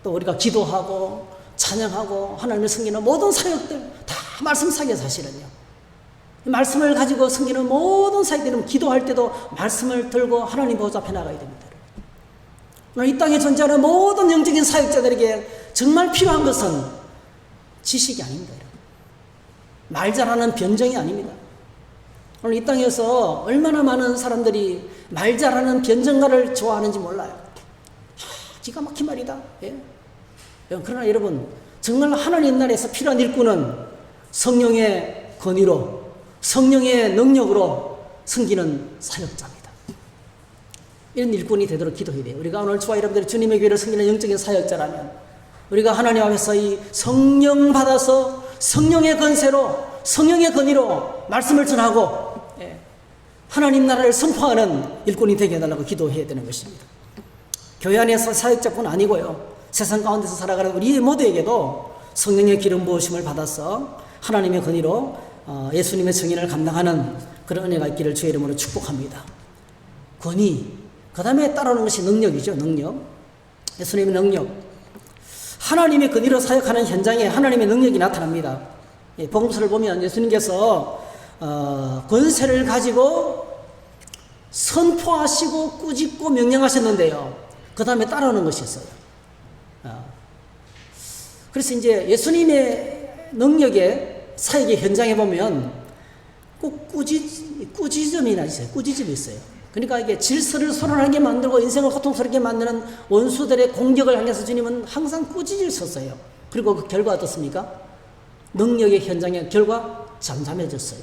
또 우리가 기도하고 찬양하고 하나님을 섬기는 모든 사역들 다 말씀 사역에 사실은요. 말씀을 가지고 섬기는 모든 사역들은 기도할 때도 말씀을 들고 하나님 보좌 앞에 나가야 됩니다. 오늘 이 땅에 존재하는 모든 영적인 사역자들에게 정말 필요한 것은 지식이 아닙니다. 말 잘하는 변정이 아닙니다. 오늘 이 땅에서 얼마나 많은 사람들이 말 잘하는 변정가를 좋아하는지 몰라요. 기가 막힌 말이다. 예? 그러나 여러분, 정말 하나님 나라에서 필요한 일꾼은 성령의 권위로, 성령의 능력으로 섬기는 사역자입니다. 이런 일꾼이 되도록 기도해야 돼요. 우리가 오늘 저와 여러분들이 주님의 교회를 섬기는 영적인 사역자라면 우리가 하나님 앞에서 이 성령 받아서 성령의 권세로, 성령의 권위로 말씀을 전하고 하나님 나라를 선포하는 일꾼이 되게 해달라고 기도해야 되는 것입니다. 교회 안에서 사역자뿐 아니고요, 세상 가운데서 살아가는 우리 모두에게도 성령의 기름 부으심을 받아서 하나님의 권위로 예수님의 정의를 감당하는 그런 은혜가 있기를 주의 이름으로 축복합니다. 권위, 그 다음에 따라오는 것이 능력이죠. 능력, 예수님의 능력. 하나님의 권위로 사역하는 현장에 하나님의 능력이 나타납니다. 복음서를 보면 예수님께서 권세를 가지고 선포하시고 꾸짖고 명령하셨는데요, 그 다음에 따라오는 것이 있어요. 그래서 이제 예수님의 능력의 사역의 현장에 보면 꼭 꾸짖음이나 있어요. 꾸짖음이 있어요. 그러니까 이게 질서를 소란하게 만들고 인생을 고통스럽게 만드는 원수들의 공격을 향해서 주님은 항상 꾸짖으셨어요. 그리고 그 결과 어떻습니까? 능력의 현장의 결과 잠잠해졌어요.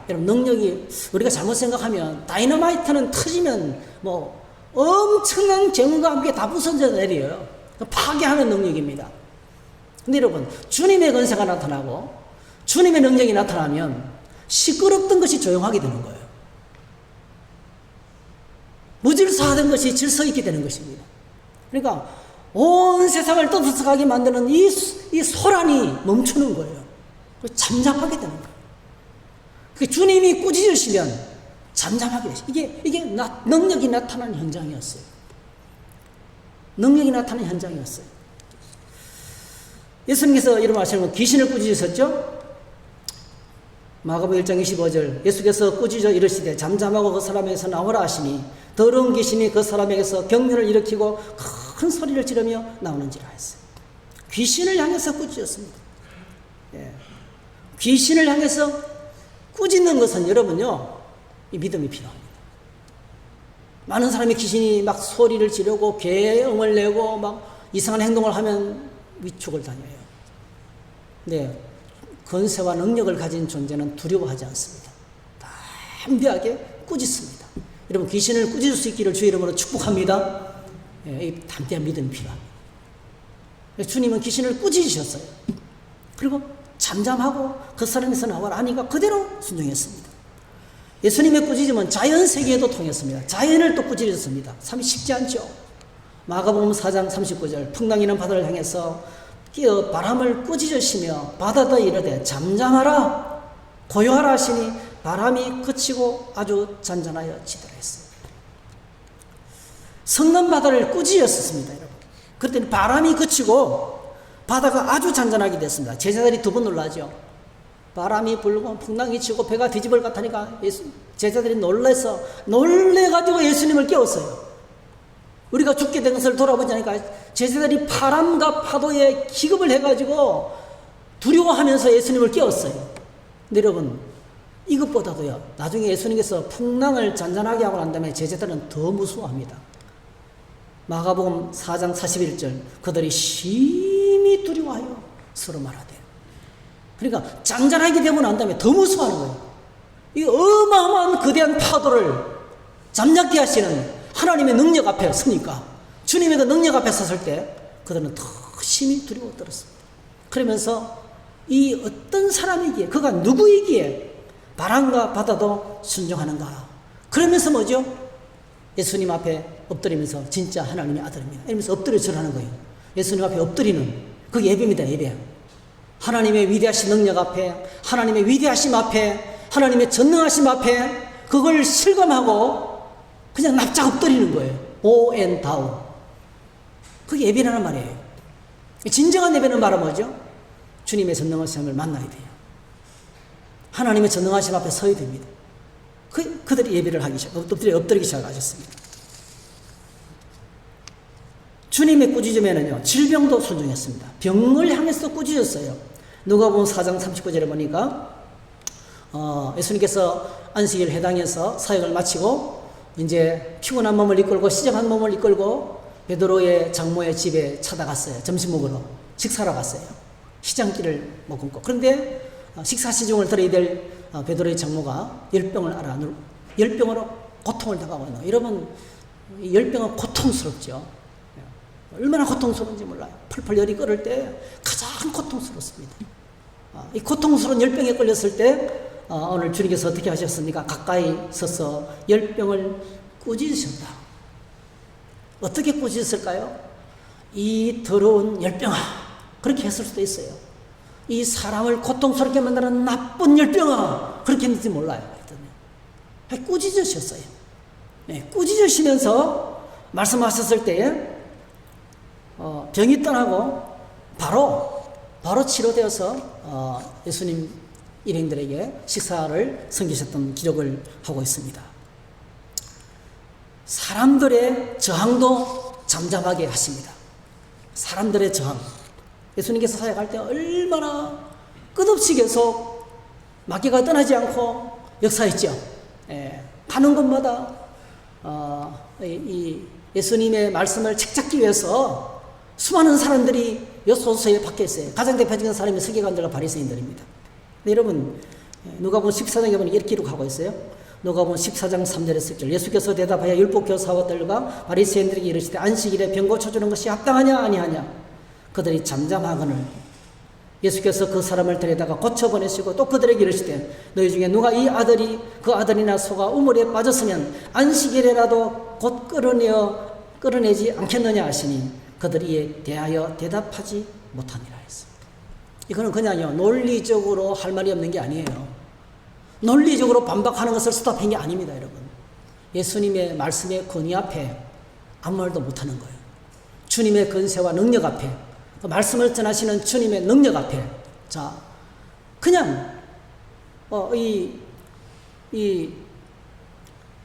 여러분, 능력이 우리가 잘못 생각하면 다이너마이트는 터지면 엄청난 재물과 함께 다 부서져 내려요. 파괴하는 능력입니다. 근데 여러분, 주님의 권세가 나타나고 주님의 능력이 나타나면 시끄럽던 것이 조용하게 되는 거예요. 무질서하던 것이 질서 있게 되는 것입니다. 그러니까 온 세상을 떠들썩하게 만드는 이 소란이 멈추는 거예요. 잠잠하게 되는 거예요. 주님이 꾸짖으시면 잠잠하게 되죠. 이게 능력이 나타나는 현장이었어요. 능력이 나타나는 현장이었어요. 예수님께서 이런 말씀을 귀신을 꾸짖으셨죠? 마가복음 1장 25절, 예수께서 꾸짖어 이르시되 잠잠하고 그 사람에게서 나오라 하시니 더러운 귀신이 그 사람에게서 경련을 일으키고 큰 소리를 지르며 나오는지라 했어요. 귀신을 향해서 꾸짖었습니다. 예. 귀신을 향해서 꾸짖는 것은 여러분요, 이 믿음이 필요합니다. 많은 사람이 귀신이 막 소리를 지르고 괴음을 내고 막 이상한 행동을 하면 위축을 당해요. 네, 권세와 능력을 가진 존재는 두려워하지 않습니다. 다 담대하게 꾸짖습니다. 여러분, 귀신을 꾸짖을 수 있기를 주의 이름으로 축복합니다. 예, 이 담대한 믿음이 필요합니다. 주님은 귀신을 꾸짖으셨어요. 그리고 잠잠하고 그 사람에서 나와라 하니까 그대로 순종했습니다. 예수님의 꾸짖음은 자연 세계에도 통했습니다. 자연을 또 꾸짖었습니다. 참 쉽지 않죠. 마가복음 4장 39절 풍랑이는 바다를 향해서 뛰어 바람을 꾸짖으시며 바다도 이르되 잠잠하라 고요하라 하시니 바람이 그치고 아주 잔잔하여 지더라 했어요. 성난 바다를 꾸짖었습니다. 여러분. 그랬더니 바람이 그치고 바다가 아주 잔잔하게 됐습니다. 제자들이 두 번 놀라죠. 바람이 불고 풍랑이 치고 배가 뒤집을 것 같으니까 제자들이 놀래가지고 예수님을 깨웠어요. 우리가 죽게 된 것을 돌아보지 않으니까 제자들이 바람과 파도에 기겁을 해가지고 두려워하면서 예수님을 깨웠어요. 근데 여러분, 이것보다도요, 나중에 예수님께서 풍랑을 잔잔하게 하고 난 다음에 제자들은 더 무서워합니다. 마가복음 4장 41절 그들이 심히 두려워하여 서로 말하되, 그러니까 잔잔하게 되고 난 다음에 더 무서워하는 거예요. 이 어마어마한 거대한 파도를 잠잠케 하시는 하나님의 능력 앞에 서니까, 주님의 그 능력 앞에 섰을 때 그들은 더 심히 두려워 떨었습니다. 그러면서 이 어떤 사람이기에, 그가 누구이기에 바람과 바다도 순종하는가. 그러면서 뭐죠? 예수님 앞에 엎드리면서 진짜 하나님의 아들입니다 이러면서 엎드려 절하는 거예요. 예수님 앞에 엎드리는 그 예배입니다. 예배. 하나님의 위대하신 능력 앞에, 하나님의 위대하심 앞에, 하나님의 전능하심 앞에 그걸 실감하고 그냥 납작 엎드리는 거예요. bow and down. 그게 예배라는 말이에요. 진정한 예배는 바로 뭐죠? 주님의 전능하심을 만나야 돼요. 하나님의 전능하심 앞에 서야 됩니다. 그들이 예배를 엎드리기 시작하셨습니다. 주님의 꾸짖음에는요, 질병도 순종했습니다. 병을 향해서 꾸짖었어요. 누가복음 4장 39절에 보니까 예수님께서 안식일 회당에서 사역을 마치고 이제 피곤한 몸을 이끌고 시장한 몸을 이끌고 베드로의 장모의 집에 찾아갔어요. 점심 먹으러 식사하러 갔어요. 시장길을 못 끊고. 그런데 식사 시중을 들어야 될 베드로의 장모가 열병으로 고통을 당하고 있는. 여러분, 열병은 고통스럽죠. 얼마나 고통스러운지 몰라요. 펄펄 열이 끓을 때 가장 고통스럽습니다. 이 고통스러운 열병에 걸렸을 때 오늘 주님께서 어떻게 하셨습니까? 가까이 서서 열병을 꾸짖으셨다. 어떻게 꾸짖었을까요? 이 더러운 열병아, 그렇게 했을 수도 있어요. 이 사람을 고통스럽게 만드는 나쁜 열병아, 그렇게 했는지 몰라요. 꾸짖으셨어요. 네, 꾸짖으시면서 말씀하셨을 때에 병이 떠나고 바로 치료되어서 예수님 일행들에게 식사를 섬기셨던 기록을 하고 있습니다. 사람들의 저항도 잠잠하게 하십니다. 사람들의 저항. 예수님께서 사역할 때 얼마나 끝없이 계속 마귀가 떠나지 않고 역사했죠. 가는 곳마다 이 예수님의 말씀을 책잡기 위해서 수많은 사람들이 요소서에 박혀 있어요. 가장 대표적인 사람이 서기관들과 바리새인들입니다. 여러분, 누가복음 14장에 보면 이렇게 기록하고 있어요. 누가복음 14장 3절에 10절 예수께서 대답하여 율법 교사들과 바리새인들에게 이르시되 안식일에 병 고쳐주는 것이 합당하냐 아니하냐. 그들이 잠잠하거늘 예수께서 그 사람을 데려다가 고쳐보내시고 또 그들에게 이르시되 너희 중에 누가 이 아들이 그 아들이나 소가 우물에 빠졌으면 안식일에라도 곧 끌어내지 않겠느냐 하시니 그들이 이에 대하여 대답하지 못하니라 했습니다. 이거는 그냥요 논리적으로 할 말이 없는 게 아니에요. 논리적으로 반박하는 것을 스톱한 게 아닙니다. 여러분, 예수님의 말씀의 권위 앞에 아무 말도 못하는 거예요. 주님의 근세와 능력 앞에, 그 말씀을 전하시는 주님의 능력 앞에, 자, 그냥 이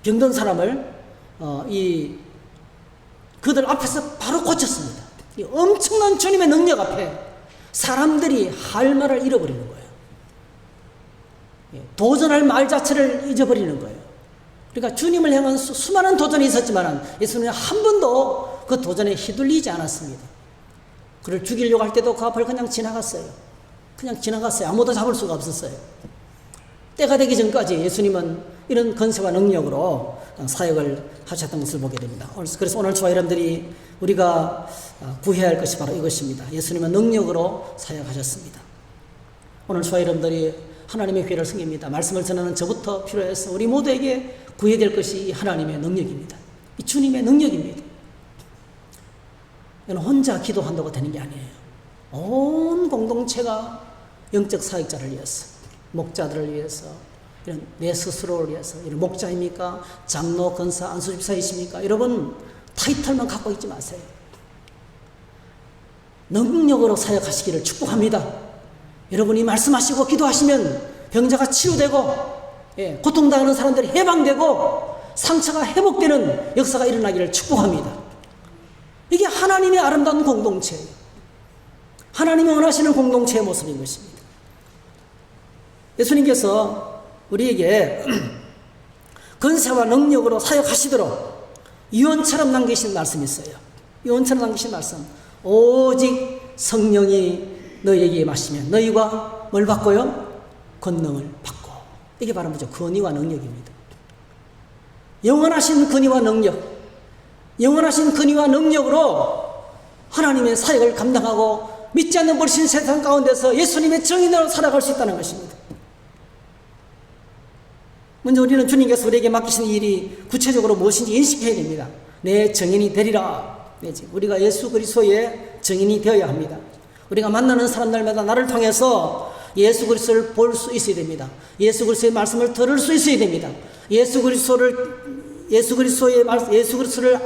병든 사람을 그들 앞에서 바로 고쳤습니다. 이 엄청난 주님의 능력 앞에 사람들이 할 말을 잃어버리는 거예요. 도전할 말 자체를 잊어버리는 거예요. 그러니까 주님을 향한 수많은 도전이 있었지만 예수님은 한 번도 그 도전에 휘둘리지 않았습니다. 그를 죽이려고 할 때도 그 앞을 그냥 지나갔어요. 아무도 잡을 수가 없었어요. 때가 되기 전까지 예수님은 이런 권세와 능력으로 사역을 하셨던 것을 보게 됩니다. 그래서 오늘 저와 여러분들이 우리가 구해야 할 것이 바로 이것입니다. 예수님은 능력으로 사역하셨습니다. 오늘 저와 여러분들이 하나님의 회를 섬깁니다. 말씀을 전하는 저부터 필요해서 우리 모두에게 구해야 될 것이 하나님의 능력입니다. 이 주님의 능력입니다. 이건 혼자 기도한다고 되는 게 아니에요. 온 공동체가 영적 사역자를 위해서, 목자들을 위해서, 이런 내 스스로를 위해서, 이런 목자입니까? 장로, 권사, 안수집사이십니까? 여러분 타이틀만 갖고 있지 마세요. 능력으로 사역하시기를 축복합니다. 여러분이 말씀하시고 기도하시면 병자가 치유되고, 고통당하는 사람들이 해방되고 상처가 회복되는 역사가 일어나기를 축복합니다. 이게 하나님의 아름다운 공동체예요. 하나님이 원하시는 공동체의 모습인 것입니다. 예수님께서 우리에게 권세와 능력으로 사역하시도록 유언처럼 남기신 말씀이 있어요. 유언처럼 남기신 말씀. 오직 성령이 너희에게 임하시면 너희가 뭘 받고요? 권능을 받고. 이게 바로 뭐죠? 권위와 능력입니다. 영원하신 권위와 능력, 영원하신 권위와 능력으로 하나님의 사역을 감당하고 믿지 않는 버리신 세상 가운데서 예수님의 정인으로 살아갈 수 있다는 것입니다. 먼저 우리는 주님께서 우리에게 맡기신 일이 구체적으로 무엇인지 인식해야 됩니다. 내 정인이 되리라. 우리가 예수 그리스도의 정인이 되어야 합니다. 우리가 만나는 사람들마다 나를 통해서 예수 그리스도를 볼 수 있어야 됩니다. 예수 그리스도의 말씀을 들을 수 있어야 됩니다. 예수 그리스도를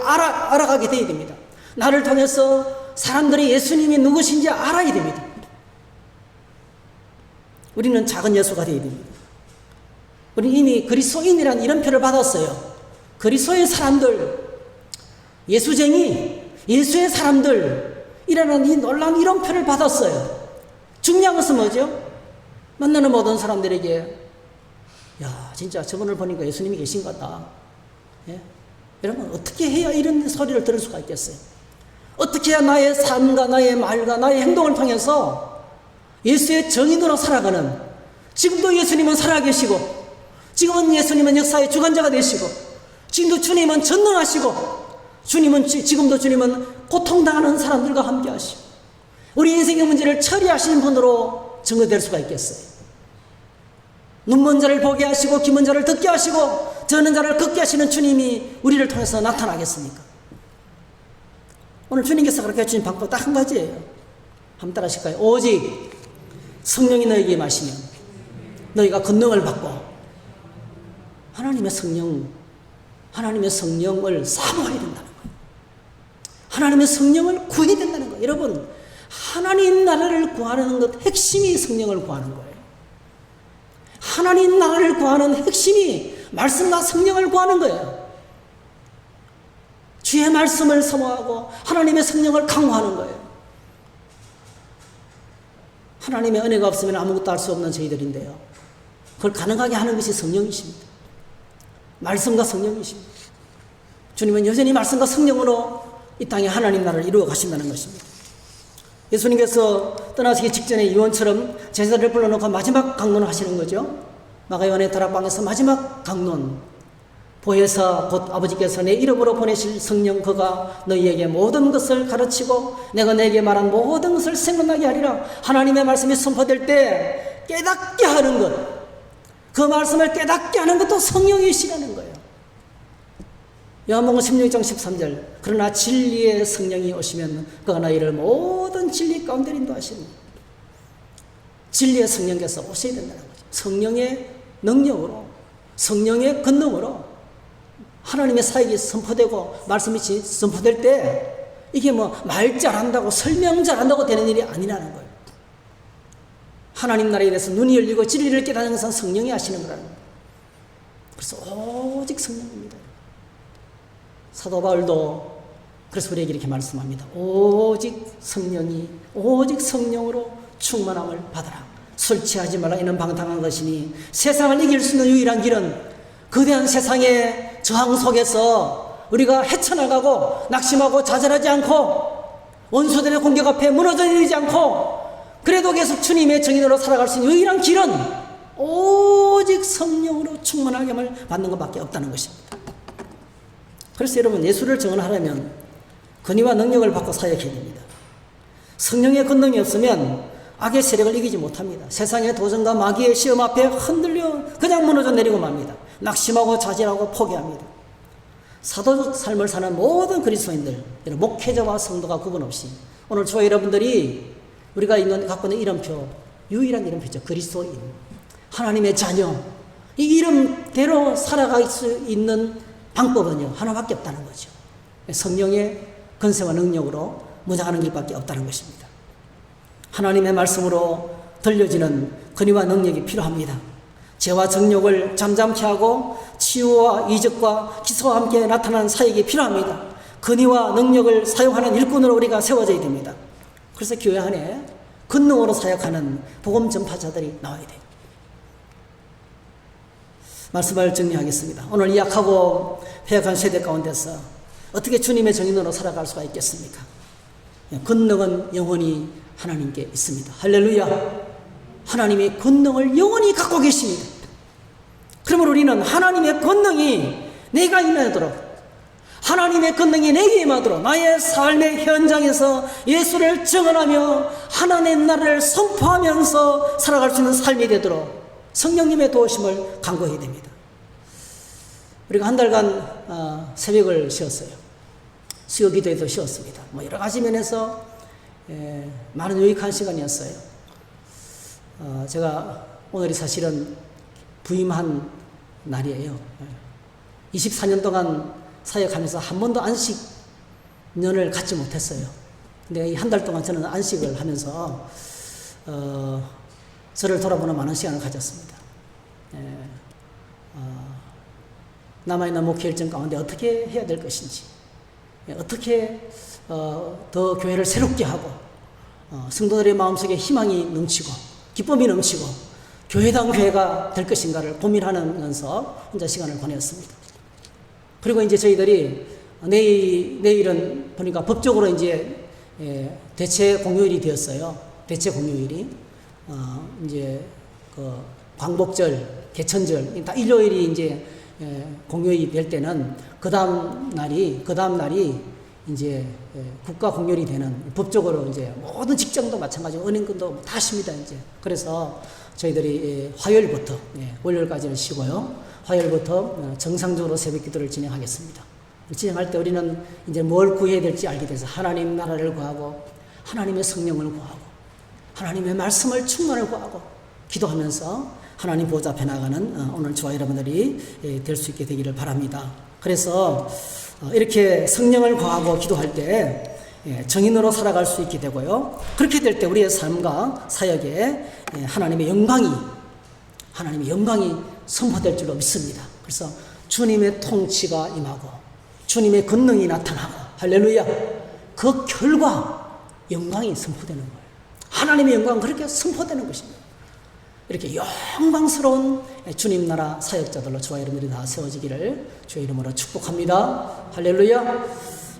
알아가게 되어야 됩니다. 나를 통해서 사람들이 예수님이 누구신지 알아야 됩니다. 우리는 작은 예수가 되어야 됩니다. 우리는 이미 그리스도인이라는 이름표를 받았어요. 그리스도의 사람들, 예수쟁이, 예수의 사람들이라는 이 놀라운 이름표를 받았어요. 중요한 것은 뭐죠? 만나는 모든 사람들에게 야, 진짜 저분을 보니까 예수님이 계신 것 같다. 여러분, 어떻게 해야 이런 소리를 들을 수가 있겠어요? 어떻게 해야 나의 삶과 나의 말과 나의 행동을 통해서 예수의 정인으로 살아가는, 지금도 예수님은 살아계시고, 지금은 예수님은 역사의 주관자가 되시고, 지금도 주님은 전능하시고, 지금도 주님은 고통당하는 사람들과 함께 하시고, 우리 인생의 문제를 처리하시는 분으로 증거될 수가 있겠어요? 눈먼 자를 보게 하시고, 귀먼 자를 듣게 하시고, 저는 자를 걷게 하시는 주님이 우리를 통해서 나타나겠습니까? 오늘 주님께서 그렇게 해주신 방법 딱 한 가지예요. 한번 따라 하실까요? 오직 성령이 너에게 임하시면 너희가 권능을 받고, 하나님의 성령을 사모해야 된다는 거예요. 하나님의 성령을 구해야 된다는 거예요. 여러분, 하나님 나라를 구하는 것 핵심이 성령을 구하는 거예요. 하나님 나라를 구하는 핵심이 말씀과 성령을 구하는 거예요. 주의 말씀을 사모하고 하나님의 성령을 강구하는 거예요. 하나님의 은혜가 없으면 아무것도 할 수 없는 저희들인데요, 그걸 가능하게 하는 것이 성령이십니다. 말씀과 성령이십니다. 주님은 여전히 말씀과 성령으로 이 땅에 하나님 나라를 이루어 가신다는 것입니다. 예수님께서 떠나시기 직전에 유언처럼 제자들을 불러놓고 마지막 강론을 하시는 거죠. 마가요한의 다락방에서 마지막 강론, 보혜사 곧 아버지께서 내 이름으로 보내실 성령, 그가 너희에게 모든 것을 가르치고 내가 너에게 말한 모든 것을 생각나게 하리라. 하나님의 말씀이 선포될 때 깨닫게 하는 것, 그 말씀을 깨닫게 하는 것도 성령이시라는 거예요. 요한복음 16장 13절, 그러나 진리의 성령이 오시면 그가 너희를 모든 진리 가운데 인도하시는 거예요. 진리의 성령께서 오셔야 된다는 거죠. 성령의 능력으로, 성령의 권능으로 하나님의 사역이 선포되고 말씀이 선포될 때 이게 뭐 말 잘한다고 설명 잘한다고 되는 일이 아니라는 거예요. 하나님 나라에 대해서 눈이 열리고 진리를 깨닫는 것은 성령이 하시는 거라는 거예요. 그래서 오직 성령입니다. 사도 바울도 그래서 우리에게 이렇게 말씀합니다. 오직 성령으로 충만함을 받아라. 술 취하지 말라. 이는 방탕한 것이니 세상을 이길 수 있는 유일한 길은 거대한 세상의 저항 속에서 우리가 헤쳐나가고 낙심하고 좌절하지 않고 원수들의 공격 앞에 무너져 내리지 않고 그래도 계속 주님의 정인으로 살아갈 수 있는 유일한 길은 오직 성령으로 충만하게을 받는 것밖에 없다는 것입니다. 그래서 여러분, 예수를 증언하려면 권위와 능력을 받고 사역해야 됩니다. 성령의 권능이 없으면 악의 세력을 이기지 못합니다. 세상의 도전과 마귀의 시험 앞에 흔들려 그냥 무너져 내리고 맙니다. 낙심하고 자질하고 포기합니다. 사도적 삶을 사는 모든 그리스도인들, 목회자와 성도가 구분 없이 오늘 저와 여러분들이 우리가 갖고 있는 이름표, 유일한 이름표죠. 그리스도인, 하나님의 자녀. 이 이름대로 살아갈 수 있는 방법은요, 하나밖에 없다는 거죠. 성령의 권세와 능력으로 무장하는 길밖에 없다는 것입니다. 하나님의 말씀으로 들려지는 권위와 능력이 필요합니다. 죄와 정욕을 잠잠케 하고 치유와 이적과 기사와 함께 나타나는 사역이 필요합니다. 권위와 능력을 사용하는 일꾼으로 우리가 세워져야 됩니다. 그래서 교회 안에 권능으로 사역하는 복음 전파자들이 나와야 돼요. 말씀을 정리하겠습니다. 오늘 이 약하고 패역한 세대 가운데서 어떻게 주님의 정인으로 살아갈 수가 있겠습니까? 권능은 영원히 하나님께 있습니다. 할렐루야. 하나님의 권능을 영원히 갖고 계십니다. 그러므로 우리는 하나님의 권능이 내가 임하도록, 하나님의 권능이 내게 임하도록 나의 삶의 현장에서 예수를 증언하며 하나님의 나라를 선포하면서 살아갈 수 있는 삶이 되도록 성령님의 도우심을 간구해야 됩니다. 우리가 한 달간 새벽을 쉬었어요. 수요 기도에도 쉬었습니다. 여러 가지 면에서 많은 유익한 시간이었어요. 제가 오늘이 사실은 부임한 날이에요. 24년 동안 사역하면서 한 번도 안식년을 갖지 못했어요. 근데 이 한 달 동안 저는 안식을 하면서 저를 돌아보는 많은 시간을 가졌습니다. 남아있는 목회 일정 가운데 어떻게 해야 될 것인지, 어떻게 더 교회를 새롭게 하고 성도들의 마음속에 희망이 넘치고 기쁨이 넘치고 교회당 교회가 될 것인가를 고민하면서 혼자 시간을 보냈습니다. 그리고 이제 저희들이 내일은 보니까 법적으로 이제 대체 공휴일이 되었어요. 대체 공휴일이 이제 그 광복절, 개천절 다 일요일이 이제 공휴일이 될 때는 그 다음 날이 이제 국가 공휴일이 되는, 법적으로 이제 모든 직장도 마찬가지고 은행권도 다 쉽니다. 이제 그래서 저희들이 화요일부터 월요일까지는 쉬고요. 화요일부터 정상적으로 새벽 기도를 진행하겠습니다. 진행할 때 우리는 이제 뭘 구해야 될지 알게 돼서 하나님 나라를 구하고 하나님의 성령을 구하고 하나님의 말씀을 충만을 구하고 기도하면서 하나님 보좌 앞에 나가는 오늘 저와 여러분들이 될 수 있게 되기를 바랍니다. 그래서 이렇게 성령을 구하고 기도할 때 정인으로 살아갈 수 있게 되고요. 그렇게 될 때 우리의 삶과 사역에 하나님의 영광이 선포될 줄로 믿습니다. 그래서 주님의 통치가 임하고 주님의 권능이 나타나고 할렐루야. 그 결과 영광이 선포되는 거예요. 하나님의 영광은 그렇게 선포되는 것입니다. 이렇게 영광스러운 주님 나라 사역자들로 저와 여러분들이 다 세워지기를 주의 이름으로 축복합니다. 할렐루야.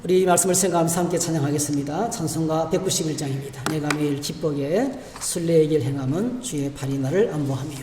우리 이 말씀을 생각하면서 함께 찬양하겠습니다. 찬송가 191장입니다. 내가 매일 기쁘게 순례의 길 행함은 주의 발이 나를 안보하며.